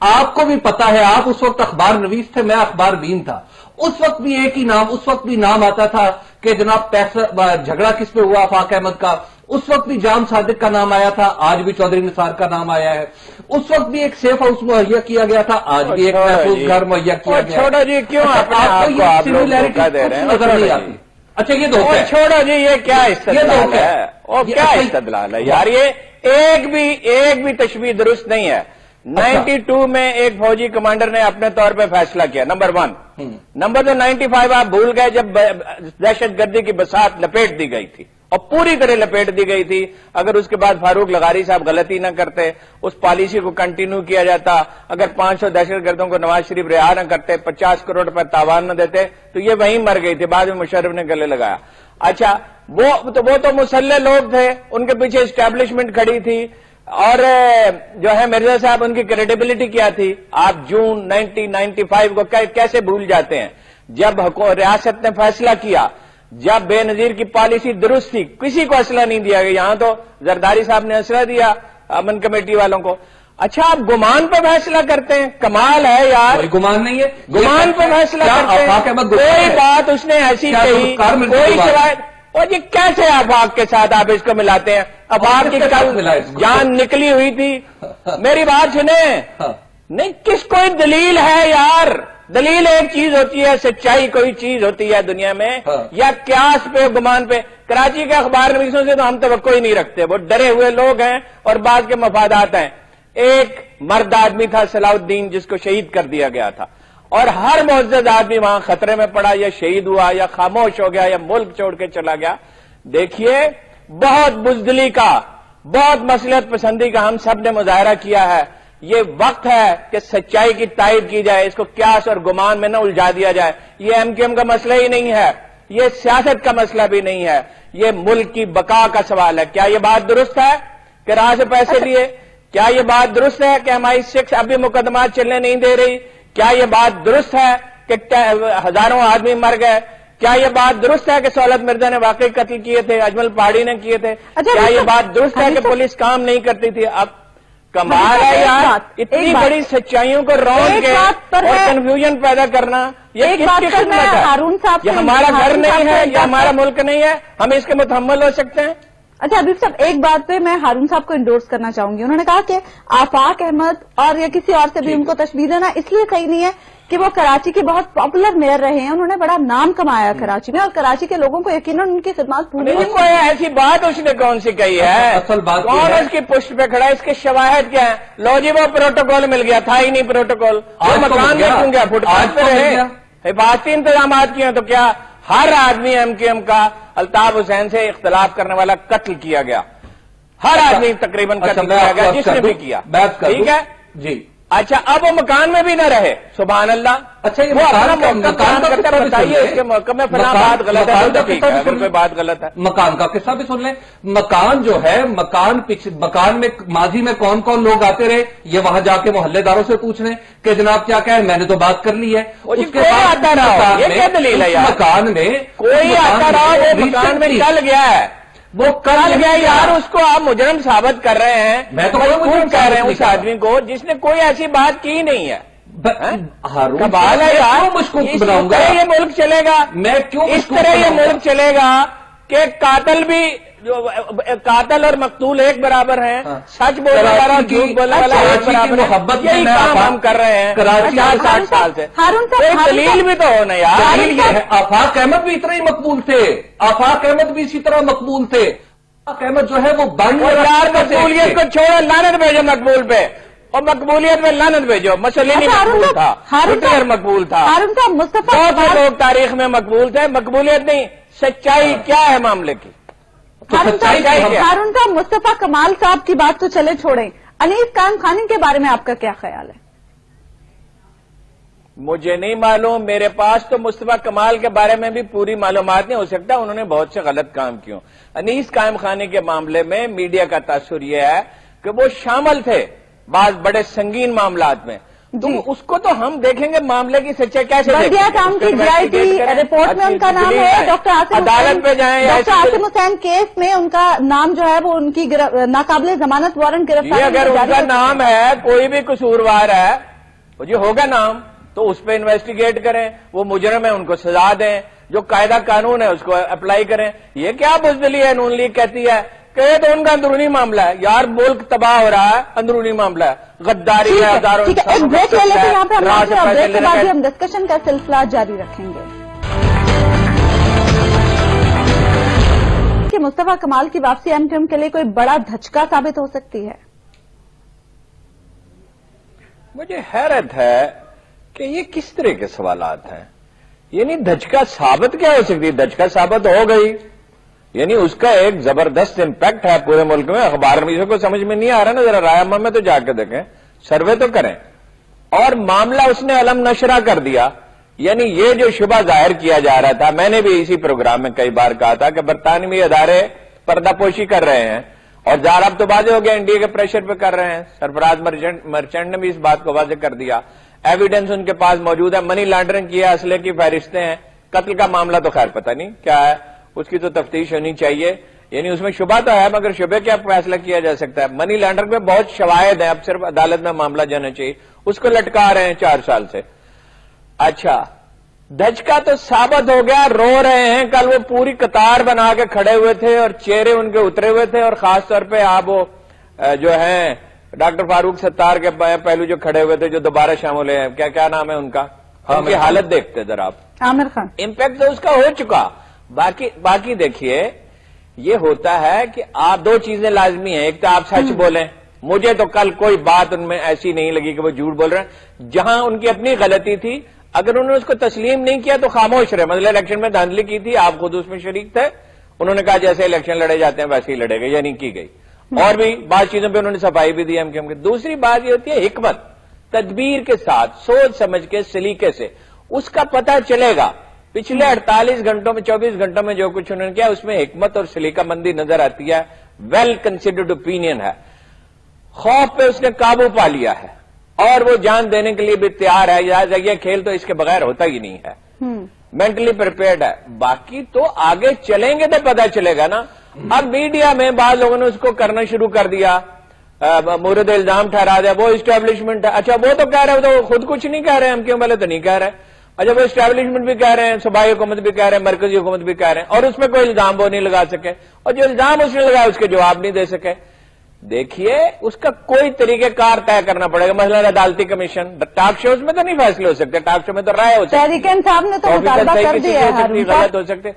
آپ کو بھی پتا ہے، آپ اس وقت اخبار نویس تھے، میں اخبار بین تھا، اس وقت بھی ایک ہی نام، اس وقت بھی نام آتا تھا کہ جناب جھگڑا کس پہ ہوا آفاق احمد کا، اس وقت بھی جام صادق کا نام آیا تھا، آج بھی چودھری نثار کا نام آیا ہے، اس وقت بھی ایک سیف ہاؤس مہیا کیا گیا تھا، آج بھی ایک محفوظ گھر مہیا کیا گیا ہے۔ چھوڑو جی، کیوں آپ کو آپ لوگ دھوکہ دے رہے ہیں؟ نظر نہیں آتی۔ اچھا یہ دھوکہ ہے، چھوڑو جی، یہ کیا استدلال ہے؟ اور کیا استدلال ہے یار؟ یہ ایک بھی تشبیہ درست نہیں ہے۔ 92 میں ایک فوجی کمانڈر نے اپنے طور پہ فیصلہ کیا، نمبر 1۔ نمبر 2، 95 آپ بھول گئے جب دہشت گردی کی بساط لپیٹ دی گئی تھی، اور پوری طرح لپیٹ دی گئی تھی۔ اگر اس کے بعد فاروق لغاری صاحب غلطی نہ کرتے، اس پالیسی کو کنٹینیو کیا جاتا، اگر 500 دہشت گردوں کو نواز شریف رہا نہ کرتے، 50 کروڑ روپے تاوان نہ دیتے، تو یہ وہیں مر گئی تھی، بعد میں مشرف نے گلے لگایا۔ اچھا وہ تو مسلح لوگ تھے، ان کے پیچھے اسٹیبلشمنٹ کھڑی تھی، اور جو ہے مرزا صاحب ان کی کریڈیبلٹی کیا تھی؟ آپ جون 1995 کو کیسے بھول جاتے ہیں؟ جب ریاست نے فیصلہ کیا، جب بے نظیر کی پالیسی درست تھی، کسی کو اسلحہ نہیں دیا گیا، یہاں تو زرداری صاحب نے اسلحہ دیا امن کمیٹی والوں کو۔ اچھا آپ گمان پہ فیصلہ کرتے ہیں؟ کمال ہے یار، کوئی گمان نہیں ہے، گمان پہ فیصلہ کرتے ہیں۔ کوئی بات اس نے ایسی کہی، کوئی شرائط، اور یہ کیسے آفاق کے ساتھ آپ اس کو ملاتے ہیں؟ آفاق کی کل جان نکلی ہوئی تھی، میری بات سنیں، نہیں کس کوئی دلیل ہے یار؟ دلیل ایک چیز ہوتی ہے، سچائی کوئی چیز ہوتی ہے دنیا میں، یا قیاس پہ گمان پہ۔ کراچی کے اخبار نویسوں سے تو ہم توقع ہی نہیں رکھتے، وہ ڈرے ہوئے لوگ ہیں اور بعض کے مفادات ہیں۔ ایک مرد آدمی تھا صلاح الدین، جس کو شہید کر دیا گیا تھا، اور ہر معزز آدمی وہاں خطرے میں پڑا، یا شہید ہوا، یا خاموش ہو گیا، یا ملک چھوڑ کے چلا گیا۔ دیکھیے بہت بزدلی کا، بہت مصلحت پسندی کا ہم سب نے مظاہرہ کیا ہے۔ یہ وقت ہے کہ سچائی کی تائید کی جائے، اس کو قیاس اور گمان میں نہ الجھا دیا جائے۔ یہ ایم کیو ایم کا مسئلہ ہی نہیں ہے، یہ سیاست کا مسئلہ بھی نہیں ہے، یہ ملک کی بقا کا سوال ہے۔ کیا یہ بات درست ہے کہ راہ سے پیسے لیے؟ کیا یہ بات درست ہے کہ ہماری 6 ابھی مقدمات چلنے نہیں دے رہی؟ کیا یہ بات درست ہے کہ ہزاروں آدمی مر گئے؟ کیا یہ بات درست ہے کہ سہولت مرزا نے واقعی قتل کیے تھے، اجمل پہاڑی نے کیے تھے؟ کیا یہ بات درست ہے کہ پولیس کام نہیں کرتی تھی؟ اب کمال ہے یار، اتنی بڑی سچائیوں کو رونق کے اور کنفیوژن پیدا کرنا، یہ کس قسم کا ہے؟ یہ ہمارا گھر نہیں ہے، یہ ہمارا ملک نہیں ہے، ہم اس کے متحمل ہو سکتے ہیں؟ اچھا حبیب صاحب، ایک بات پہ میں ہارون صاحب کو انڈورس کرنا چاہوں گی۔ انہوں نے کہا کہ آفاق احمد اور یا کسی اور سے بھی ان کو تشبیہ دینا اس لیے صحیح نہیں ہے کہ وہ کراچی کے بہت پاپولر میئر رہے ہیں، انہوں نے بڑا نام کمایا کراچی میں، اور کراچی کے لوگوں کو یقیناً ان کی خدمات پوری نہیں۔ کوئی ایسی بات اس نے کون سی کہی ہے؟ اصل بات کون اس کی پشت پہ کھڑا ہے؟ اس کے شواہد کیا ہے؟ لو جی وہ پروٹوکول مل گیا، تھا ہی نہیں پروٹوکول، وہ مکان میں کیوں گیا؟ فٹ پاتھ پہ رہے، حفاظتی انتظامات کیے، تو کیا ہر آدمی ایم کیو ایم کا الطاف حسین سے اختلاف کرنے والا قتل کیا گیا؟ ہر آدمی تقریباً قتل کیا گیا جس نے بھی کیا، ٹھیک ہے جی۔ اچھا اب وہ مکان میں بھی نہ رہے، سبحان اللہ۔ اچھا یہ بتائیے اس کے موقع میں فلاں بات غلط ہے، اگر کوئی بات غلط ہے۔ مکان کا قصہ بھی سن لیں۔ مکان جو ہے، مکان میں ماضی میں کون کون لوگ آتے رہے، یہ وہاں جا کے محلے داروں سے پوچھ لیں کہ جناب کیا کہے، میں نے تو بات کر لی ہے۔ اس کے بعد آتا رہا، یہ کیا دلیل ہے یار؟ مکان میں کوئی آتا رہا، وہ مکان میں چل گیا ہے، وہ کل گیا یار، اس کو آپ مجرم ثابت کر رہے ہیں۔ میں تو کہہ رہے ہیں اس آدمی کو جس نے کوئی ایسی بات کی نہیں ہے۔ کمال ہے یار، مشکوک بناؤں گا یہ ملک چلے گا؟ میں کیوں اس طرح یہ ملک چلے گا کہ قاتل اور مقتول ایک برابر ہیں، سچ بولنے والا جھوٹ بولنے والا ایک برابر ہے، محبت یہی کام ہم کر رہے ہیں 50-60 سال سے۔ کوئی دلیل بھی تو ہونا یار۔ دلیل یہ ہے، آفاق احمد بھی اتنا ہی مقبول تھے، آفاق احمد بھی اسی طرح مقبول تھے۔ آفاق احمد جو ہے وہ یار مقبولیت کو چھوڑو، لعنت بھیجو مقبول پہ، اور مقبولیت میں لعنت بھیجو۔ مسولینی مقبول تھا، ہٹلر مقبول تھا، بہت سے لوگ تاریخ میں مقبول تھے، مقبولیت نہیں، سچائی کیا ہے معاملے کی؟ ہارون صاحب، مصطفیٰ کمال صاحب کی بات تو چلے چھوڑیں، انیس قائم خانی کے بارے میں آپ کا کیا خیال ہے؟ مجھے نہیں معلوم، میرے پاس تو مصطفیٰ کمال کے بارے میں بھی پوری معلومات نہیں، ہو سکتا انہوں نے بہت سے غلط کام کیوں۔ انیس قائم خانی کے معاملے میں میڈیا کا تاثر یہ ہے کہ وہ شامل تھے بعض بڑے سنگین معاملات میں، تو اس کو تو ہم دیکھیں گے معاملے کی سچائی کیسے کام کی رپورٹ میں ان کا نام ہے، ڈاکٹر عدالت پہ جائیں، ڈاکٹر عاصم حسین کیس میں ان کا نام جو ہے وہ ان کی ناقابل ضمانت وارنٹ گرفتاری، اگر ان کا نام ہے، کوئی بھی قصوروار ہے وہ جو ہوگا نام تو اس پہ انویسٹیگیٹ کریں، وہ مجرم ہے ان کو سزا دیں، جو قاعدہ قانون ہے اس کو اپلائی کریں. یہ کیا بزدلی ہے نون لیگ کہتی ہے کہ یہ تو ان کا اندرونی معاملہ ہے. یار ملک تباہ ہو رہا ہے، اندرونی معاملہ ہے، غداری ہے، ہزاروں ٹھیک ہے، ایک بریک لے لیتے ہیں یہاں پہ ہم رات اور بریک کے پیسے بعد لینے بھی ہم ڈسکشن کا سلسلہ جاری رکھیں گے. کہ مصطفیٰ کمال کی واپسی ایم کیو ایم کے لیے کوئی بڑا دھچکا ثابت ہو سکتی ہے؟ مجھے حیرت ہے کہ یہ کس طرح کے سوالات ہیں. یعنی دھچکا ثابت کیا ہو سکتی ہے؟ دھچکا ثابت ہو گئی، یعنی اس کا ایک زبردست امپیکٹ ہے پورے ملک میں. اخبار نویسوں کو سمجھ میں نہیں آ رہا نا، ذرا رائے عامہ میں تو جا کے دیکھیں، سروے تو کریں. اور معاملہ اس نے علم نشرہ کر دیا. یعنی یہ جو شبہ ظاہر کیا جا رہا تھا، میں نے بھی اسی پروگرام میں کئی بار کہا تھا کہ برطانوی ادارے پردہ پوشی کر رہے ہیں، اور ظاہر اب تو واضح ہو گیا انڈیا کے پریشر پہ کر رہے ہیں. سرفراز مرچنٹ نے بھی اس بات کو واضح کر دیا. ایویڈنس ان کے پاس موجود ہے، منی لانڈرنگ کیا، اسلحے کی فہرستیں ہیں. قتل کا معاملہ تو خیر پتہ نہیں کیا ہے، اس کی تو تفتیش ہونی چاہیے. یعنی اس میں شبہ تو ہے، مگر شبہ کیا فیصلہ کیا جا سکتا ہے؟ منی لانڈرنگ میں بہت شواہد ہیں، اب صرف عدالت میں معاملہ جانا چاہیے. اس کو لٹکا رہے ہیں 4 سال سے. اچھا، دھچکا تو ثابت ہو گیا، رو رہے ہیں. کل وہ پوری قطار بنا کے کھڑے ہوئے تھے اور چہرے ان کے اترے ہوئے تھے، اور خاص طور پہ آپ وہ جو ہیں ڈاکٹر فاروق ستار کے پہلو جو کھڑے ہوئے تھے، جو دوبارہ شامل ہیں، کیا نام ہے ان کا؟ ان کی حالت دیکھتے ذرا آپ. عامر خان. امپیکٹ تو اس کا ہو چکا. باقی دیکھیے، یہ ہوتا ہے کہ آپ 2 چیزیں لازمی ہیں. ایک تو آپ سچ بولیں. مجھے تو کل کوئی بات ان میں ایسی نہیں لگی کہ وہ جھوٹ بول رہے ہیں. جہاں ان کی اپنی غلطی تھی، اگر انہوں نے اس کو تسلیم نہیں کیا تو خاموش رہے. مثلا الیکشن میں دھاندلی کی تھی، آپ خود اس میں شریک تھے. انہوں نے کہا جیسے الیکشن لڑے جاتے ہیں ویسے ہی لڑے گئے، یا نہیں کی گئی. اور بھی بعض چیزوں پہ انہوں نے صفائی بھی دی ایم کیو ایم کی. دوسری بات یہ ہوتی ہے حکمت، تدبیر کے ساتھ، سوچ سمجھ کے، سلیقے سے. اس کا پتہ چلے گا. پچھلے 48 گھنٹوں میں 24 گھنٹوں میں جو کچھ انہوں نے کیا، اس میں حکمت اور سلیقہ مندی نظر آتی ہے. ویل کنسیڈرڈ اوپینین ہے. خوف پہ اس نے قابو پا لیا ہے، اور وہ جان دینے کے لیے بھی تیار ہے. یہ کھیل تو اس کے بغیر ہوتا ہی نہیں ہے. مینٹلی پریپیئرڈ ہے. باقی تو آگے چلیں گے تو پتہ چلے گا نا. اب میڈیا میں بعض لوگوں نے اس کو کرنا شروع کر دیا، مورد الزام ٹھہرا دیا وہ اسٹیبلشمنٹ ہے. اچھا، وہ تو کہہ رہے تو خود کچھ نہیں کہہ رہے، ہم کیوں والے تو نہیں کہہ رہے. اچھا، وہ اسٹیبلشمنٹ بھی کہہ رہے ہیں، صوبائی حکومت بھی کہہ رہے ہیں، مرکزی حکومت بھی کہہ رہے ہیں، اور اس میں کوئی الزام وہ نہیں لگا سکے، اور جو الزام اس نے لگایا اس کے جواب نہیں دے سکے. دیکھیے، اس کا کوئی طریقہ کار طے کرنا پڑے گا. مثلا عدالتی کمیشن. ٹاک شوز میں تو نہیں فیصلے ہو سکتے، ٹاک شو میں تو رائے ہو سکتی ہے. تحریک انصاف نے تو مطالبہ کر دیا ہے، غلط ہو سکتے.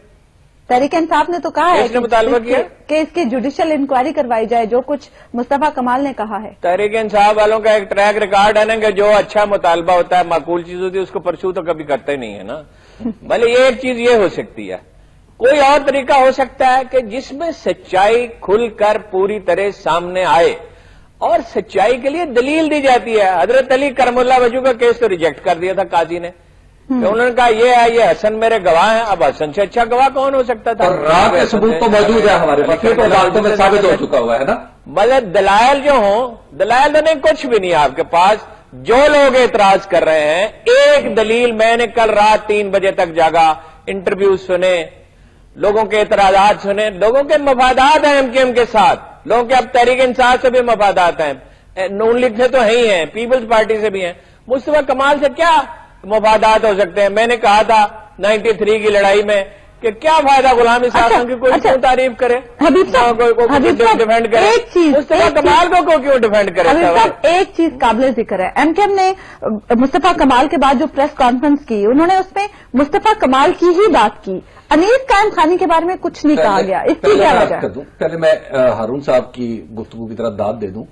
تحریک انصاف نے تو کہا ہے اس نے مطالبہ کیا کہ اس کی جوڈیشل انکوائری کروائی جائے، جو کچھ مصطفیٰ کمال نے کہا ہے. تحریک انصاف والوں کا ایک ٹریک ریکارڈ ہے نا کہ جو اچھا مطالبہ ہوتا ہے، معقول چیز ہوتی ہے، اس کو پرسو تو کبھی کرتے نہیں ہے نا. بھلے یہ ایک چیز یہ ہو سکتی ہے. کوئی اور طریقہ ہو سکتا ہے کہ جس میں سچائی کھل کر پوری طرح سامنے آئے اور سچائی کے لیے دلیل دی جاتی ہے. حضرت علی کرم اللہ وجہ کا کیس تو ریجیکٹ کر دیا تھا قاضی نے. انہوں نے کہا یہ ہے، یہ حسن میرے گواہ ہیں. اب حسن سے اچھا گواہ کون ہو سکتا تھا؟ اور راہ کے ثبوت تو موجود ہے ہمارے پاس، یہ تو عدالتوں میں ثابت ہو چکا ہوا ہے نا. مطلب دلائل جو ہوں، دلائل تو نہیں، کچھ بھی نہیں آپ کے پاس. جو لوگ اعتراض کر رہے ہیں، ایک دلیل، میں نے کل رات 3 بجے تک جاگا، انٹرویو سنے، لوگوں کے اعتراضات سنے. لوگوں کے مفادات ہیں ایم کیو ایم کے ساتھ، لوگوں کے اب تحریک انصاف سے بھی مفادات ہیں، نون لیگ سے تو ہی ہیں، پیپلز پارٹی سے بھی ہیں. مصطفیٰ کمال سے کیا مفادات ہو سکتے ہیں؟ میں نے کہا تھا 93 کی لڑائی میں کہ کیا فائدہ غلام اسحاق خان کی کوئی کیوں تعریف کرے، ڈیفینڈ کرے، مصطفیٰ کمال کو کیوں ڈیفینڈ کرے؟ ایک چیز قابل ذکر ہے، ایم کیو ایم نے مصطفیٰ کمال کے بعد جو پریس کانفرنس کی، انہوں نے اس میں مصطفیٰ کمال کی ہی بات کی. انیس قائم خانی کے بارے میں کچھ نہیں کہا گیا. اس کی کیا وجہ؟ پہلے میں ہارون صاحب کی گفتگو کی طرف داد دے دوں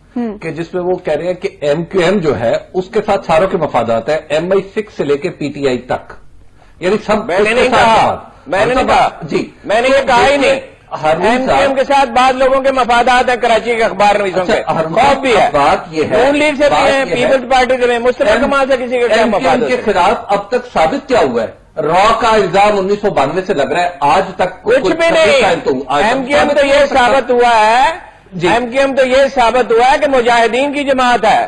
کہ جس میں وہ کہہ رہے ہیں کہ ایم کیو ایم جو ہے اس کے ساتھ ساروں کے مفادات ہیں، ایم آئی 6 سے لے کے پی ٹی آئی تک، یعنی سب. میں نے نہیں کہا جی، میں نے یہ کہا ہی نہیں. ایم کیو ایم کے ساتھ بعض لوگوں کے مفادات ہیں، کراچی کے اخبار نویسوں کے خوف بھی ہے، بات یہ ہے، نون لیگ سے بھی ہیں، پیپلز پارٹی سے بھی ہیں. مصطفیٰ کمال سے کسی کے مفاد کے خلاف اب تک ثابت کیا ہوا ہے؟ را کا الزام 1992 سے لگ رہا ہے، آج تک کچھ بھی نہیں. ایم کیو ایم تو یہ ثابت ہوا ہے، ایم کیو ایم تو یہ ثابت ہوا ہے کہ مجاہدین کی جماعت ہے.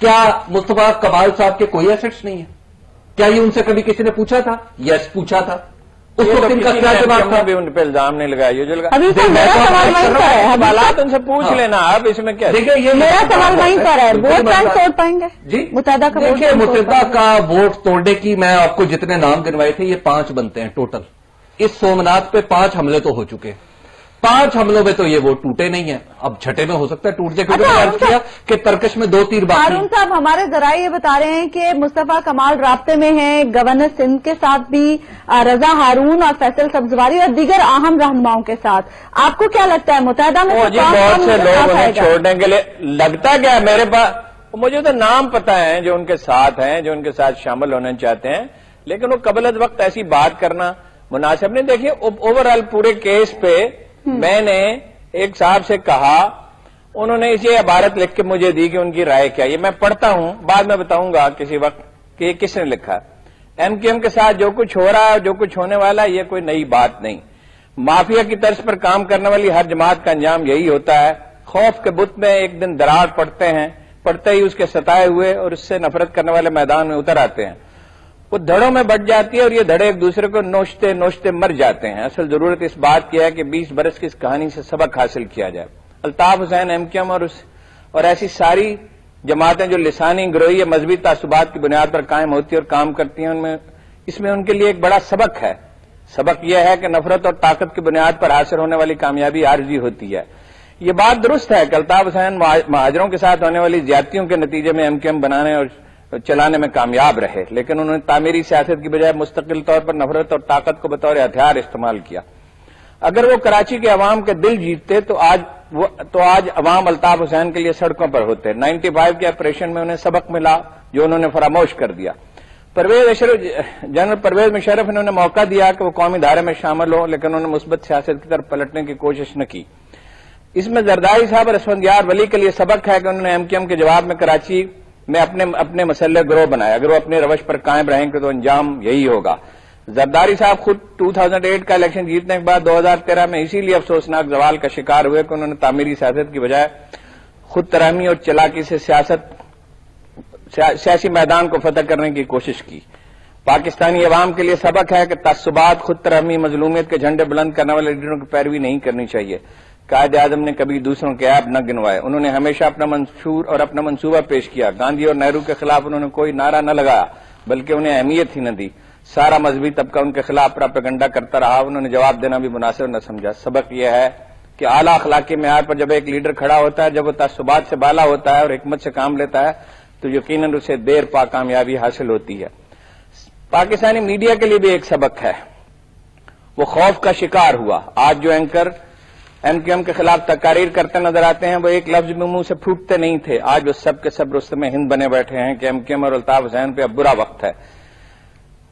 کیا مصطفیٰ کمال صاحب کے کوئی ایسٹس نہیں ہیں؟ کیا یہ ان سے کبھی کسی نے پوچھا تھا؟ یس پوچھا تھا. اس وقت ان کا کیا جواب تھا؟ بھی ان پہ الزام نہیں لگایا. یہ جو ابھی تو میرا سوال وہیں پر ہے. حوالات ان سے پوچھ لینا آپ, اس میں کیا. دیکھیے یہ میرا سوال وہیں پر ہے, ووٹ بینک توڑ پائیں گے جی متحدہ کا دیکھیے متحدہ کا ووٹ توڑنے کی میں آپ کو جتنے نام گنوائے تھے یہ 5 بنتے ہیں ٹوٹل. اس سومناتھ پہ 5 حملے تو ہو چکے. 5 حملوں میں تو یہ ووٹ ٹوٹے نہیں ہیں. اب چھٹے میں ہو سکتا ہے ٹوٹ جائے, کیونکہ میں نے عرض کیا کہ ترکش میں 2 تیر باقی. ہارون صاحب ہمارے ذرائع یہ بتا رہے ہیں کہ مصطفیٰ کمال رابطے میں ہیں گورنر سندھ کے ساتھ بھی, رضا ہارون اور فیصل سبزواری اور دیگر اہم رہنماؤں کے ساتھ. آپ کو کیا لگتا ہے متحدہ میں جی بہت سے لوگ انہیں چھوڑنے کے لیے لگتا کیا میرے پاس مجھے تو نام پتا ہے جو ان کے ساتھ ہیں, جو ان کے ساتھ شامل ہونا چاہتے ہیں, لیکن وہ قبل از وقت ایسی بات کرنا مناسب نہیں. دیکھیے اوور آل پورے کیس پہ میں نے ایک صاحب سے کہا, انہوں نے یہ عبارت لکھ کے مجھے دی کہ ان کی رائے کیا. یہ میں پڑھتا ہوں, بعد میں بتاؤں گا کسی وقت کہ یہ کس نے لکھا. ایم کیو ایم کے ساتھ جو کچھ ہو رہا ہے, جو کچھ ہونے والا ہے, یہ کوئی نئی بات نہیں. مافیا کی طرز پر کام کرنے والی ہر جماعت کا انجام یہی ہوتا ہے. خوف کے بت میں ایک دن دراڑ پڑتے ہیں, پڑتے ہی اس کے ستائے ہوئے اور اس سے نفرت کرنے والے میدان میں اتر آتے ہیں. وہ دھڑوں میں بٹ جاتی ہے اور یہ دھڑے ایک دوسرے کو نوچتے نوچتے مر جاتے ہیں. اصل ضرورت اس بات کی ہے کہ 20 برس کی اس کہانی سے سبق حاصل کیا جائے. Altaf Hussain, M Q M اور ایسی ساری جماعتیں جو لسانی گروہی یا مذہبی تعصبات کی بنیاد پر قائم ہوتی ہیں اور کام کرتی ہیں, اس میں ان کے لیے ایک بڑا سبق ہے. سبق یہ ہے کہ نفرت اور طاقت کی بنیاد پر حاصل ہونے والی کامیابی عارضی ہوتی ہے. یہ بات درست ہے کہ الطاف حسین مہاجروں کے ساتھ ہونے والی زیادتیوں کے نتیجے میں ایم کیو ایم بنانے اور چلانے میں کامیاب رہے, لیکن انہوں نے تعمیری سیاست کی بجائے مستقل طور پر نفرت اور طاقت کو بطور ہتھیار استعمال کیا. اگر وہ کراچی کے عوام کے دل جیتتے تو آج عوام الطاف حسین کے لیے سڑکوں پر ہوتے. 95 کے آپریشن میں انہیں سبق ملا جو انہوں نے فراموش کر دیا. جنرل پرویز مشرف نے انہیں موقع دیا کہ وہ قومی دھارے میں شامل ہو, لیکن انہوں نے مثبت سیاست کی طرف پلٹنے کی کوشش نہ کی. اس میں زرداری صاحب اور اسفندیار ولی کے لیے سبق ہے کہ انہوں نے ایم کیو ایم کے جواب میں کراچی میں اپنے مسلح گروہ بنایا. اگر وہ اپنے روش پر قائم رہیں گے تو انجام یہی ہوگا. زرداری صاحب خود 2008 کا الیکشن جیتنے کے بعد 2013 میں اسی لیے افسوسناک زوال کا شکار ہوئے کہ انہوں نے تعمیری سیاست کی بجائے خود ترہمی اور چلاکی سے سیاسی میدان کو فتح کرنے کی کوشش کی. پاکستانی عوام کے لیے سبق ہے کہ تعصبات, خود ترہمی, مظلومیت کے جھنڈے بلند کرنے والے لیڈروں کی پیروی نہیں کرنی چاہیے. قائد اعظم نے کبھی دوسروں کے عیب نہ گنوائے. انہوں نے ہمیشہ اپنا منشور اور اپنا منصوبہ پیش کیا. گاندھی اور نہرو کے خلاف انہوں نے کوئی نعرہ نہ لگایا بلکہ انہیں اہمیت ہی نہ دی. سارا مذہبی طبقہ ان کے خلاف پراپیگنڈا کرتا رہا. انہوں نے جواب دینا بھی مناسب نہ سمجھا. سبق یہ ہے کہ اعلیٰ اخلاقی معیار پر جب ایک لیڈر کھڑا ہوتا ہے, جب وہ تعصبات سے بالا ہوتا ہے اور حکمت سے کام لیتا ہے, تو یقیناً اسے دیر پا کامیابی حاصل ہوتی ہے. پاکستانی میڈیا کے لیے بھی ایک سبق ہے. وہ خوف کا شکار ہوا. آج جو اینکر ایم کیو ایم کے خلاف تقاریر کرتے نظر آتے ہیں وہ ایک لفظ بھی منہ سے پھوٹتے نہیں تھے. آج وہ سب کے سب رستم ہند بنے بیٹھے ہیں کہ ایم کیو ایم اور الطاف حسین پہ اب برا وقت ہے.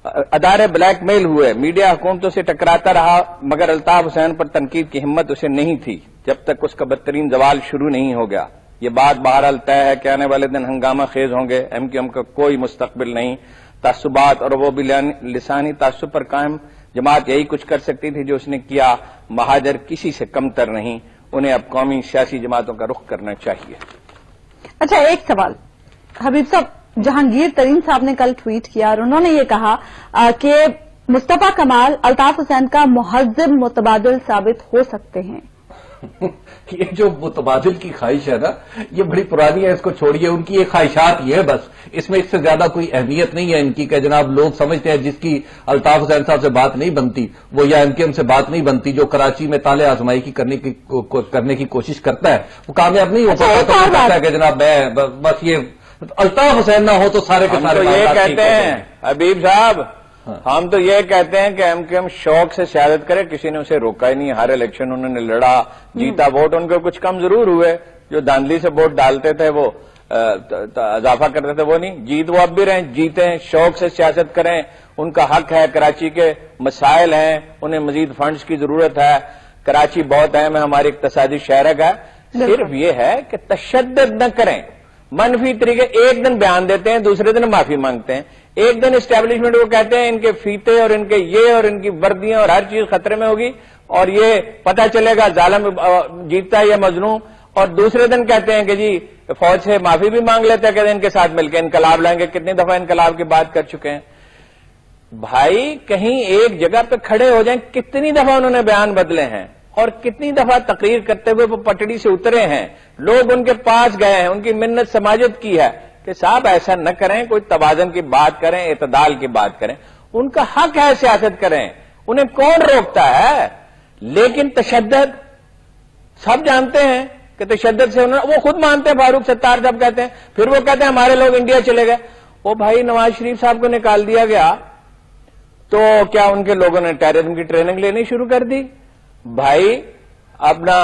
ادارے بلیک میل ہوئے, میڈیا حکومتوں سے ٹکراتا رہا, مگر الطاف حسین پر تنقید کی ہمت اسے نہیں تھی جب تک اس کا بدترین زوال شروع نہیں ہو گیا. یہ بات بہرحال طے ہے کہ آنے والے دن ہنگامہ خیز ہوں گے. ایم کیو ایم کا کوئی مستقبل نہیں. تعصبات اور وہ بھی لسانی تعصب پر قائم جماعت یہی کچھ کر سکتی تھی جو اس نے کیا. مہاجر کسی سے کم تر نہیں. انہیں اب قومی سیاسی جماعتوں کا رخ کرنا چاہیے. اچھا ایک سوال حبیب صاحب, جہانگیر ترین صاحب نے کل ٹویٹ کیا اور انہوں نے یہ کہا کہ مصطفیٰ کمال الطاف حسین کا مہذب متبادل ثابت ہو سکتے ہیں. یہ جو متبادل کی خواہش ہے نا, یہ بڑی پرانی ہے, اس کو چھوڑیے. ان کی یہ خواہشات یہ ہے بس, اس میں اس سے زیادہ کوئی اہمیت نہیں ہے ان کی کہ جناب لوگ سمجھتے ہیں جس کی الطاف حسین صاحب سے بات نہیں بنتی وہ یا ایم کیو ایم سے بات نہیں بنتی, جو کراچی میں طالع آزمائی کی کرنے کی کوشش کرتا ہے وہ کامیاب نہیں ہو پاتا. تو کہتا ہے کہ جناب میں بس یہ الطاف حسین نہ ہو تو سارے کے سارے یہ کہتے ہیں حبیب صاحب, ہم تو یہ کہتے ہیں کہ ایم کیو ایم شوق سے سیاست کرے. کسی نے اسے روکا ہی نہیں. ہر الیکشن انہوں نے لڑا, جیتا. ووٹ ان کو کچھ کم ضرور ہوئے. جو دھاندلی سے ووٹ ڈالتے تھے وہ اضافہ کرتے تھے وہ نہیں. جیت وہ اب بھی رہے, جیتے, شوق سے سیاست کریں. ان کا حق ہے. کراچی کے مسائل ہیں, انہیں مزید فنڈز کی ضرورت ہے. کراچی بہت اہم ہے, ہماری اقتصادی شہر ہے. صرف یہ ہے کہ تشدد نہ کریں. منفی طریقے, ایک دن بیان دیتے ہیں, دوسرے دن معافی مانگتے ہیں. ایک دن اسٹیبلشمنٹ کو کہتے ہیں ان کے فیتے اور ان کے یہ اور ان کی وردیاں اور ہر چیز خطرے میں ہوگی, اور یہ پتہ چلے گا ظالم جیتتا ہے یا مظلوم, اور دوسرے دن کہتے ہیں کہ جی فوج سے معافی بھی مانگ لیتے ہیں کہ ان کے ساتھ مل کے انقلاب لائیں گے. کتنی دفعہ انقلاب کی بات کر چکے ہیں بھائی. کہیں ایک جگہ پہ کھڑے ہو جائیں. کتنی دفعہ انہوں نے بیان بدلے ہیں اور کتنی دفعہ تقریر کرتے ہوئے وہ پٹڑی سے اترے ہیں. لوگ ان کے پاس گئے ہیں, ان کی منت سماجت کی ہے کہ صاحب ایسا نہ کریں, کوئی توازن کی بات کریں, اعتدال کی بات کریں. ان کا حق ہے سیاست کریں, انہیں کون روکتا ہے. لیکن تشدد سب جانتے ہیں کہ تشدد سے وہ خود مانتے ہیں. فاروق ستار صاحب کہتے ہیں, پھر وہ کہتے ہیں ہمارے لوگ انڈیا چلے گئے. وہ بھائی نواز شریف صاحب کو نکال دیا گیا تو کیا ان کے لوگوں نے ٹیررزم کی ٹریننگ لینی شروع کر دی بھائی. اپنا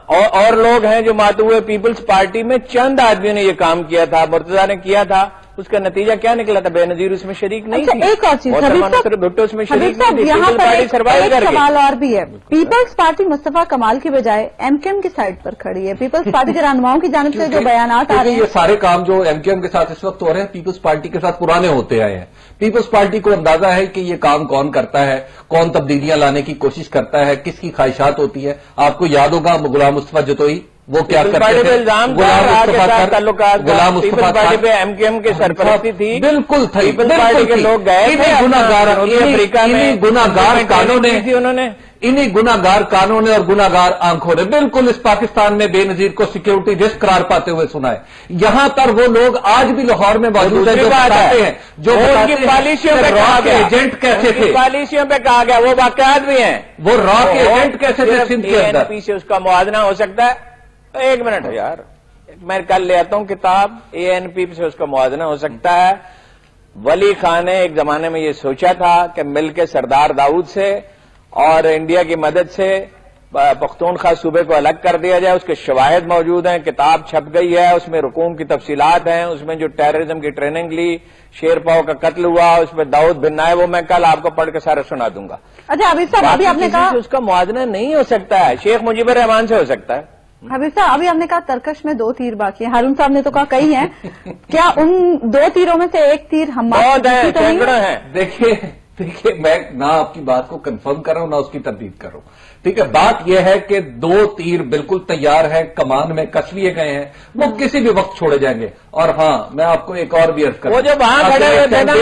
اور لوگ ہیں جو ماتے ہوئے پیپلز پارٹی میں چند آدمیوں نے یہ کام کیا تھا, مرتضیٰ نے کیا تھا. اس کا نتیجہ کیا نکلا تھا؟ بے نظیر اس میں شریک نہیں تھی. ایک اور چیز بھٹو اس میں شریک صاحب, نہیں تھی. یہاں پیپلز پر پارٹی سروائیو ایک کر گئی. سوال اور بھی ہے. پیپلز پارٹی مصطفیٰ کمال کی بجائے ایم کیو ایم کی سائڈ پر کھڑی ہے. پیپلز پارٹی کے رہنماؤں کی جانب سے جو بیانات آ رہے ہیں, یہ سارے کام جو ایم کیو ایم کے ساتھ اس وقت ہو رہے ہیں پیپلز پارٹی کے ساتھ پرانے ہوتے آئے ہیں. پیپلز پارٹی کو اندازہ ہے کہ یہ کام کون کرتا ہے, کون تبدیلیاں لانے کی کوشش کرتا ہے, کس کی خواہشات ہوتی ہے. آپ کو یاد ہوگا غلام مصطفیٰ جتوئی وہ کیا کرتے تھے, غلام مصطفیٰ پارٹی پہ ایم کیو ایم کی سرپرستی تھی. بالکل تھی. پیپلز پارٹی کے لوگ گئے تھے افریقہ میں, گناہگار کانوں نے اور گناہگار آنکھوں نے بالکل اس پاکستان میں بے نظیر کو سیکیورٹی رسک قرار پاتے ہوئے سنا ہے. یہاں پر وہ لوگ آج بھی لاہور میں موجود ہیں جو بتاتے ہیں, جو پالیسیوں پہ را کے ایجنٹ کیسے تھے, پالیسیوں پہ کہا گیا, وہ واقعات بھی ہیں. وہ را کے ایجنٹ کیسے تھے سندھ کے اندر. پی سے اس کا موازنہ ہو سکتا ہے. ایک منٹ یار, میں کل لے آتا ہوں کتاب. اے این پی سے اس کا موازنہ ہو سکتا ہے. ولی خان نے ایک زمانے میں یہ سوچا تھا کہ مل کے سردار داؤد سے اور انڈیا کی مدد سے پختونخوا صوبے کو الگ کر دیا جائے. اس کے شواہد موجود ہیں, کتاب چھپ گئی ہے, اس میں رقوم کی تفصیلات ہیں, اس میں جو ٹیررزم کی ٹریننگ لی, شیر پاؤ کا قتل ہوا, اس میں داؤد بن ہے, وہ میں کل آپ کو پڑھ کے سارا سنا دوں گا. اچھا حبیب صاحب, ابھی آپ نے کہا اس کا موازنہ نہیں ہو سکتا ہے. شیخ مجیب الرحمان سے ہو سکتا ہے. حبیب صاحب, ابھی آپ نے کہا ترکش میں 2 تیر باقی ہیں. ہارون صاحب نے تو کہا کئی ہیں. کیا ان 2 تیروں میں سے ایک تیر ہیں؟ دیکھیے میں نہ آپ کی بات کو کنفرم کر رہا ہوں نہ اس کی تردید کر رہا ہوں. ٹھیک ہے, بات یہ ہے کہ 2 تیر بالکل تیار ہے, کمان میں کس لیے گئے ہیں, وہ کسی بھی وقت چھوڑے جائیں گے. اور ہاں, میں آپ کو ایک اور بھی عرض کروں, وہ جو وہاں کھڑے ہوئے تھے نا,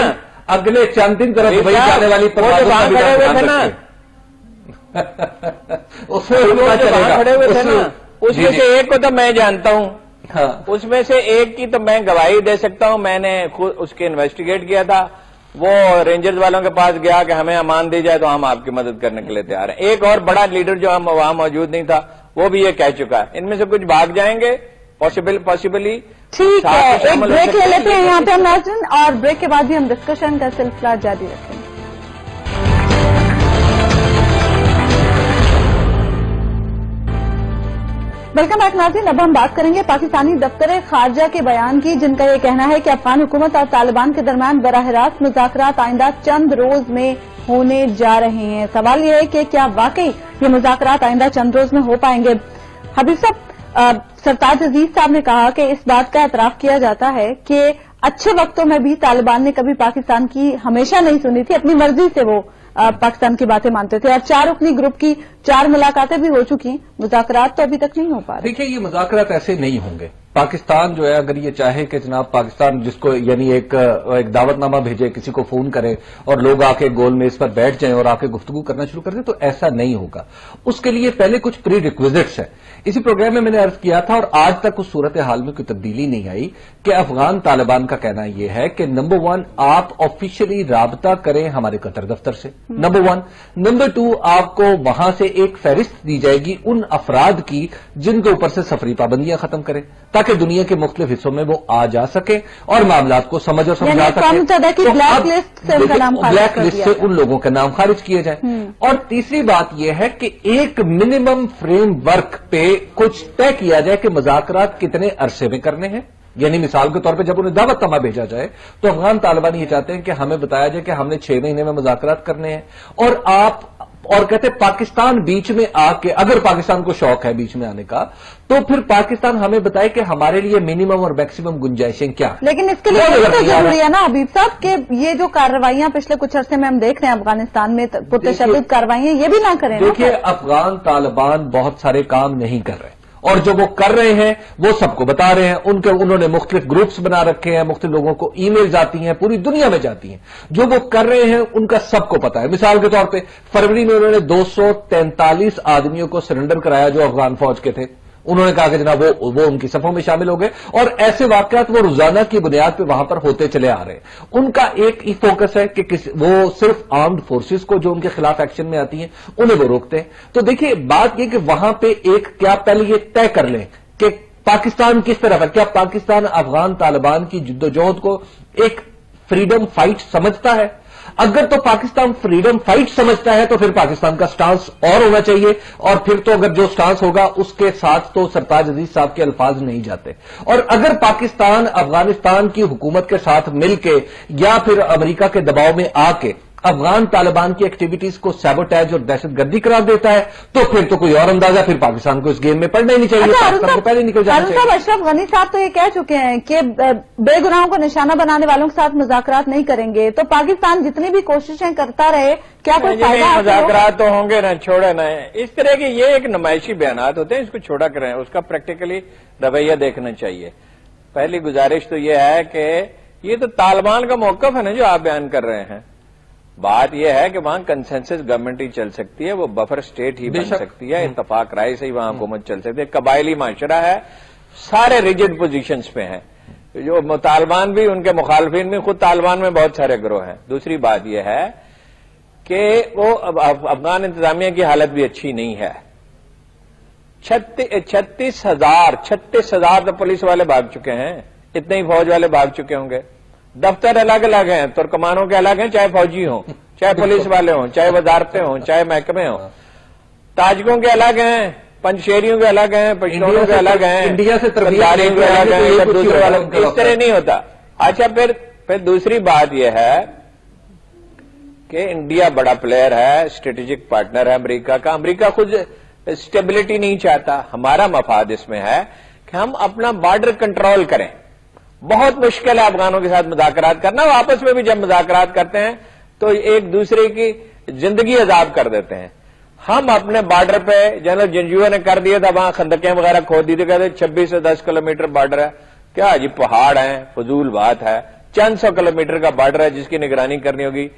اگلے چند دن طرف دبئی جانے والی اس میں سے ایک کو تو میں جانتا ہوں, اس میں سے ایک کی تو میں گواہی دے سکتا ہوں. میں نے خود اس کے انویسٹیگیٹ کیا تھا. وہ رینجرز والوں کے پاس گیا کہ ہمیں امان دی جائے تو ہم آپ کی مدد کرنے کے لیے تیار ہیں. ایک اور بڑا لیڈر جو ہم وہاں موجود نہیں تھا وہ بھی یہ کہہ چکا ہے. ان میں سے کچھ بھاگ جائیں گے پاسبلی. ٹھیک ہے, ایک بریک لے لیتے ہیں یہاں پہ ہم ناظرین, اور بریک کے بعد بھی ہم ڈسکشن کا سلسلہ جاری رکھیں گے. ویلکم بیک ناظرین. اب ہم بات کریں گے پاکستانی دفتر خارجہ کے بیان کی, جن کا یہ کہنا ہے کہ افغان حکومت اور طالبان کے درمیان براہ راست مذاکرات آئندہ چند روز میں ہونے جا رہے ہیں. سوال یہ ہے کہ کیا واقعی یہ مذاکرات آئندہ چند روز میں ہو پائیں گے. حبیب صاحب, سرتاج عزیز صاحب نے کہا کہ اس بات کا اعتراف کیا جاتا ہے کہ اچھے وقتوں میں بھی طالبان نے کبھی پاکستان کی ہمیشہ نہیں سنی تھی, اپنی مرضی سے وہ پاکستان کی باتیں مانتے تھے. اور 4 رکنی گروپ کی 4 ملاقاتیں بھی ہو چکی, مذاکرات تو ابھی تک نہیں ہو پا رہے. دیکھیے, یہ مذاکرات ایسے نہیں ہوں گے. پاکستان جو ہے اگر یہ چاہے کہ جناب پاکستان جس کو یعنی ایک دعوت نامہ بھیجے, کسی کو فون کرے اور لوگ آ کے گول میز پر بیٹھ جائیں اور آ کے گفتگو کرنا شروع کر دیں, تو ایسا نہیں ہوگا. اس کے لیے پہلے کچھ پری ریکویزٹس ہیں. اسی پروگرام میں نے عرض کیا تھا, اور آج تک اس صورتحال میں کوئی تبدیلی نہیں آئی, کہ افغان طالبان کا کہنا یہ ہے کہ نمبر 1 آپ آفیشلی رابطہ کریں ہمارے قطر دفتر سے, نمبر 1. نمبر 2 آپ کو وہاں سے ایک فہرست دی جائے گی ان افراد کی جن کے اوپر سے سفری پابندیاں ختم کریں, تاکہ دنیا کے مختلف حصوں میں وہ آ جا سکے اور معاملات کو سمجھ اور سمجھا سکے. بلیک لسٹ سے ان لوگوں کے نام خارج کیے جائیں. اور تیسری بات یہ ہے کہ ایک منیمم فریم ورک پہ کچھ طے کیا جائے کہ مذاکرات کتنے عرصے میں کرنے ہیں. یعنی مثال کے طور پہ جب انہیں دعوت نامہ بھیجا جائے تو افغان طالبان یہ چاہتے ہیں کہ ہمیں بتایا جائے کہ ہم نے 6 مہینے میں مذاکرات کرنے ہیں, اور کہتے پاکستان بیچ میں آ کے, اگر پاکستان کو شوق ہے بیچ میں آنے کا, تو پھر پاکستان ہمیں بتائے کہ ہمارے لیے منیمم اور میکسیمم گنجائشیں کیا. لیکن اس کے لیے تو ضروری ہے نا حبیب صاحب کہ یہ جو کارروائیاں پچھلے کچھ عرصے میں ہم دیکھ رہے ہیں افغانستان میں پرتشدد کارروائیاں, یہ بھی نہ کریں. دیکھیے, افغان طالبان بہت سارے کام نہیں کر رہے, اور جو وہ کر رہے ہیں وہ سب کو بتا رہے ہیں. انہوں نے مختلف گروپس بنا رکھے ہیں, مختلف لوگوں کو ای میلز آتی ہیں, پوری دنیا میں جاتی ہیں. جو وہ کر رہے ہیں ان کا سب کو پتا ہے. مثال کے طور پہ فروری میں انہوں نے 243 آدمیوں کو سرنڈر کرایا جو افغان فوج کے تھے. انہوں نے کہا کہ جناب وہ ان کی صفوں میں شامل ہو گئے, اور ایسے واقعات وہ روزانہ کی بنیاد پہ وہاں پر ہوتے چلے آ رہے ہیں. ان کا ایک ہی فوکس ہے کہ وہ صرف آرمڈ فورسز کو جو ان کے خلاف ایکشن میں آتی ہیں انہیں وہ روکتے ہیں. تو دیکھیے بات یہ کہ وہاں پہ کیا پہلے یہ طے کر لیں کہ پاکستان کس طرف ہے. کیا پاکستان افغان طالبان کی جدوجہد کو ایک فریڈم فائٹ سمجھتا ہے؟ اگر تو پاکستان فریڈم فائٹ سمجھتا ہے تو پھر پاکستان کا سٹانس اور ہونا چاہیے, اور پھر تو اگر جو سٹانس ہوگا اس کے ساتھ تو سرتاج عزیز صاحب کے الفاظ نہیں جاتے. اور اگر پاکستان افغانستان کی حکومت کے ساتھ مل کے یا پھر امریکہ کے دباؤ میں آ کے افغان طالبان کی ایکٹیویٹیز کو سیبوٹیج اور دہشت گردی قرار دیتا ہے تو پھر تو کوئی اور اندازہ, پھر پاکستان کو اس گیم میں پڑنا ہی نہیں چاہیے. پاکستان کو پہلے نکل جانا چاہیے. اشرف غنی صاحب تو یہ کہہ چکے ہیں کہ بے گناہوں کو نشانہ بنانے والوں کے ساتھ مذاکرات نہیں کریں گے, تو پاکستان جتنی بھی کوششیں کرتا رہے کیا کوئی فائدہ؟ مذاکرات تو ہوں گے نا, چھوڑے نا. اس طرح کے یہ ایک نمائشی بیانات ہوتے ہیں, اس کو چھوڑا کریں, اس کا پریکٹیکلی رویہ دیکھنا چاہیے. پہلی گزارش تو یہ ہے کہ یہ تو طالبان کا موقف ہے نا جو آپ بیان کر رہے ہیں. بات یہ ہے کہ وہاں کنسنسس گورنمنٹ ہی چل سکتی ہے, وہ بفر اسٹیٹ ہی بن سکتی ہے, اتفاق رائے سے ہی وہاں حکومت چل سکتی ہے. قبائلی معاشرہ ہے, سارے ریجڈ پوزیشنز پہ ہیں, جو طالبان بھی ان کے مخالفین بھی, خود طالبان میں بہت سارے گروہ ہیں. دوسری بات یہ ہے کہ وہ افغان انتظامیہ کی حالت بھی اچھی نہیں ہے. 36,000 تو پولیس والے بھاگ چکے ہیں, اتنے ہی فوج والے بھاگ چکے ہوں گے. دفتر الگ الگ ہیں, ترکمانوں کے الگ ہیں, چاہے فوجی ہوں, چاہے پولیس والے ہوں, چاہے وزارتیں ہوں, چاہے محکمے ہوں. تاجکوں کے الگ ہیں, پنشیریوں کے الگ ہیں, پشتونوں کے الگ ہیں, انڈیا سے سرداریوں کے الگ ہیں, دوسرے والے اس طرح نہیں ہوتا. اچھا پھر دوسری بات یہ ہے کہ انڈیا بڑا پلیئر ہے, اسٹریٹجک پارٹنر ہے امریکہ کا. امریکہ خود اسٹیبلٹی نہیں چاہتا. ہمارا مفاد اس میں ہے کہ ہم اپنا بارڈر کنٹرول کریں. بہت مشکل ہے افغانوں کے ساتھ مذاکرات کرنا. وہ آپس میں بھی جب مذاکرات کرتے ہیں تو ایک دوسرے کی زندگی عذاب کر دیتے ہیں. ہم اپنے بارڈر پہ, جنرل جنجوع نے کر دیا تھا, وہاں خندقیں وغیرہ کھود دی تھی, کہتے 26 سے 10 کلومیٹر بارڈر ہے. کیا جی پہاڑ ہیں, فضول بات ہے. چند سو کلومیٹر کا بارڈر ہے جس کی نگرانی کرنی ہوگی.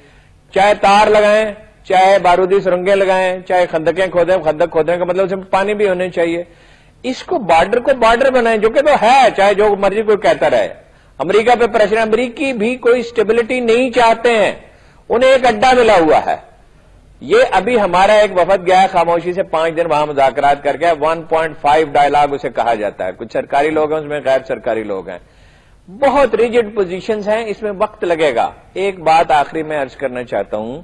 چاہے تار لگائیں, چاہے بارودی سرنگیں لگائیں, چاہے خندقیں کھودیں. خندق کھودنے کا مطلب اس میں پانی بھی ہونے چاہیے. اس کو بارڈر بنائیں, جو کہ تو ہے, چاہے جو مرضی کوئی کہتا رہے. امریکہ پہ پریشر, امریکی بھی کوئی اسٹیبلٹی نہیں چاہتے ہیں, انہیں ایک اڈا ملا ہوا ہے. یہ ابھی ہمارا ایک وفد گیا ہے خاموشی سے 5 دن وہاں مذاکرات کر کے, 1.5 ڈائلاگ اسے کہا جاتا ہے. کچھ سرکاری لوگ ہیں, اس میں غیر سرکاری لوگ ہیں. بہت ریجڈ پوزیشنز ہیں, اس میں وقت لگے گا. ایک بات آخری میں عرض کرنا چاہتا ہوں,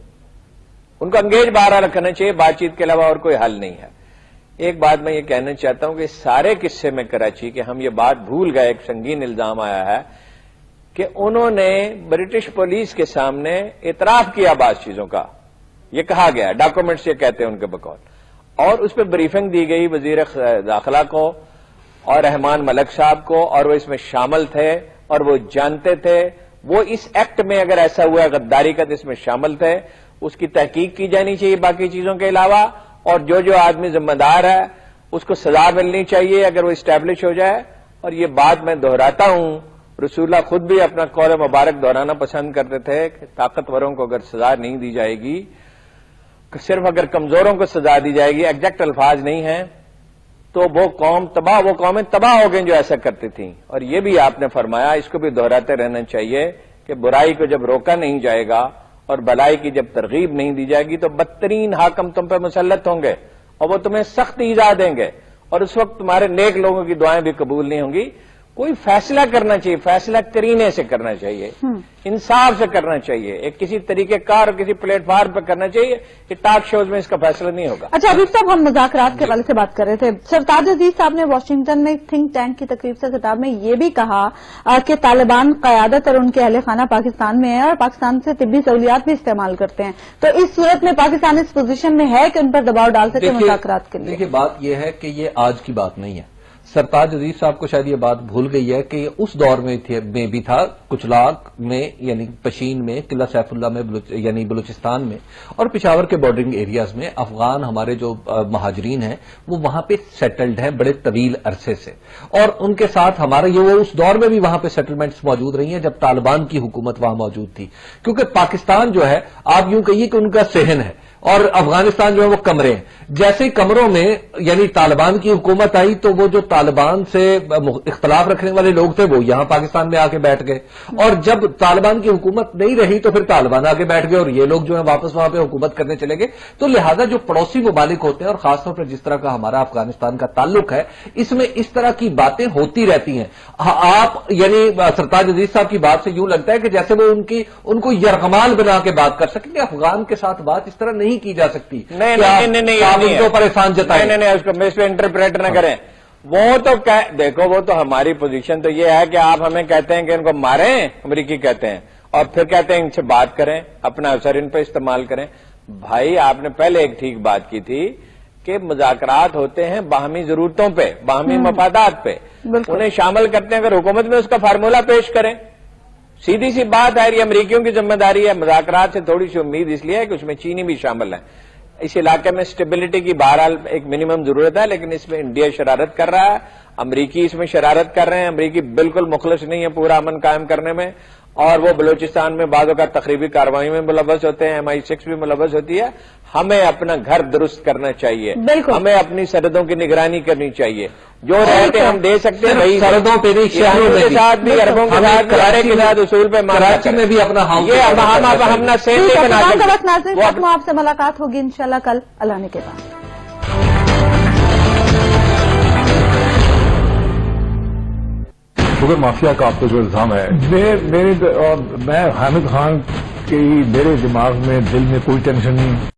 ان کو انگیج باہر رکھنا چاہیے, بات چیت کے علاوہ اور کوئی حل نہیں ہے. ایک بات میں یہ کہنا چاہتا ہوں کہ سارے قصے میں کراچی کے ہم یہ بات بھول گئے, ایک سنگین الزام آیا ہے کہ انہوں نے برٹش پولیس کے سامنے اعتراف کیا بعض چیزوں کا. یہ کہا گیا, ڈاکومنٹس یہ کہتے ہیں ان کے بقول, اور اس پہ بریفنگ دی گئی وزیر داخلہ کو اور رحمان ملک صاحب کو, اور وہ اس میں شامل تھے اور وہ جانتے تھے. وہ اس ایکٹ میں اگر ایسا ہوا غداری کا تو اس میں شامل تھے. اس کی تحقیق کی جانی چاہیے باقی چیزوں کے علاوہ, اور جو آدمی ذمہ دار ہے اس کو سزا ملنی چاہیے اگر وہ اسٹیبلش ہو جائے. اور یہ بات میں دہراتا ہوں, رسول اللہ خود بھی اپنا قول مبارک دہرانا پسند کرتے تھے کہ طاقتوروں کو اگر سزا نہیں دی جائے گی, صرف اگر کمزوروں کو سزا دی جائے گی, ایگزیکٹ الفاظ نہیں ہیں, تو وہ قومیں تباہ ہو گئیں جو ایسا کرتی تھیں. اور یہ بھی آپ نے فرمایا, اس کو بھی دہراتے رہنا چاہیے کہ برائی کو جب روکا نہیں جائے گا اور بلائی کی جب ترغیب نہیں دی جائے گی تو بدترین حاکم تم پہ مسلط ہوں گے اور وہ تمہیں سخت ایذا دیں گے, اور اس وقت تمہارے نیک لوگوں کی دعائیں بھی قبول نہیں ہوں گی. کوئی فیصلہ کرنا چاہیے, فیصلہ کرینے سے کرنا چاہیے, انصاف سے کرنا چاہیے, ایک کسی طریقے کار اور کسی پلیٹ فارم پہ کرنا چاہیے. یہ ٹاک شوز میں اس کا فیصلہ نہیں ہوگا. اچھا حبیب صاحب, ہم مذاکرات کے حوالے سے بات کر رہے تھے. سرتاج عزیز صاحب نے واشنگٹن میں تھنک ٹینک کی تقریب سے خطاب میں یہ بھی کہا کہ طالبان قیادت اور ان کے اہل خانہ پاکستان میں ہے اور پاکستان سے طبی سہولیات بھی استعمال کرتے ہیں. تو اس صورت میں پاکستان اس پوزیشن میں ہے کہ ان پر دباؤ ڈال سکے مذاکرات کے لیے. دیکھیے بات یہ ہے کہ یہ آج کی بات نہیں ہے. سرتاج عزیز صاحب کو شاید یہ بات بھول گئی ہے کہ یہ اس دور میں بھی تھا، کچلاک میں یعنی پشین میں، قلعہ سیف اللہ میں یعنی بلوچستان میں، اور پشاور کے بارڈرنگ ایریاز میں افغان ہمارے جو مہاجرین ہیں وہ وہاں پہ سیٹلڈ ہیں بڑے طویل عرصے سے، اور ان کے ساتھ ہمارا یہ وہ اس دور میں بھی وہاں پہ سیٹلمنٹس موجود رہی ہیں جب طالبان کی حکومت وہاں موجود تھی، کیونکہ پاکستان جو ہے آپ یوں کہیے کہ ان کا صحن ہے اور افغانستان جو ہے وہ کمرے ہیں۔ جیسے کمروں میں یعنی طالبان کی حکومت آئی تو وہ جو طالبان سے اختلاف رکھنے والے لوگ تھے وہ یہاں پاکستان میں آ کے بیٹھ گئے، اور جب طالبان کی حکومت نہیں رہی تو پھر طالبان آ کے بیٹھ گئے اور یہ لوگ جو ہے واپس وہاں پہ حکومت کرنے چلے گئے۔ تو لہذا جو پڑوسی ممالک ہوتے ہیں اور خاص طور پر جس طرح کا ہمارا افغانستان کا تعلق ہے، اس میں اس طرح کی باتیں ہوتی رہتی ہیں۔ آپ یعنی سرتاج عزیز صاحب کی بات سے یوں لگتا ہے کہ جیسے وہ ان کو یرغمال بنا کے بات کر سکیں گے، افغان کے ساتھ بات اس طرح نہیں کی جا سکتی۔ نہیں پر احسان جتائیں، نہیں اس کو اس پہ انٹرپریٹ نہ کریں۔ وہ تو دیکھو وہ تو ہماری پوزیشن تو یہ ہے کہ آپ ہمیں کہتے ہیں کہ ان کو ماریں، امریکی کہتے ہیں، اور پھر کہتے ہیں ان سے بات کریں، اپنا اثر ان پہ استعمال کریں۔ بھائی آپ نے پہلے ایک ٹھیک بات کی تھی کہ مذاکرات ہوتے ہیں باہمی ضرورتوں پہ، باہمی مفادات پہ، انہیں شامل کرتے ہیں، اگر حکومت میں اس کا فارمولہ پیش کریں۔ سیدھی سی بات ہے، یہ امریکیوں کی ذمہ داری ہے۔ مذاکرات سے تھوڑی سی امید اس لیے ہے کہ اس میں چینی بھی شامل ہے۔ اس علاقے میں سٹیبلٹی کی بہرحال ایک منیمم ضرورت ہے، لیکن اس میں انڈیا شرارت کر رہا ہے، امریکی اس میں شرارت کر رہے ہیں، امریکی بالکل مخلص نہیں ہے پورا امن قائم کرنے میں، اور وہ بلوچستان میں بعض اوقات تخریبی کارروائی میں ملوث ہوتے ہیں، MI6 بھی ملوث ہوتی ہے۔ ہمیں اپنا گھر درست کرنا چاہیے، ہمیں اپنی سرحدوں کی نگرانی کرنی چاہیے، جو رہتے ہم دے سکتے ہیں وہی سرحدوں پہ نہیں، شہروں کے ساتھ بھی، عربوں کے ساتھ، کراچی کے ساتھ اصول پہ کراچی میں بھی اپنا ہم نہ ناظرین ختم، آپ سے ملاقات ہوگی انشاءاللہ کل الانے کے بعد۔ شوگر مافیا کا آپ کا جو الزام ہے، میں حامد خان کی میرے دماغ میں دل میں کوئی ٹینشن نہیں۔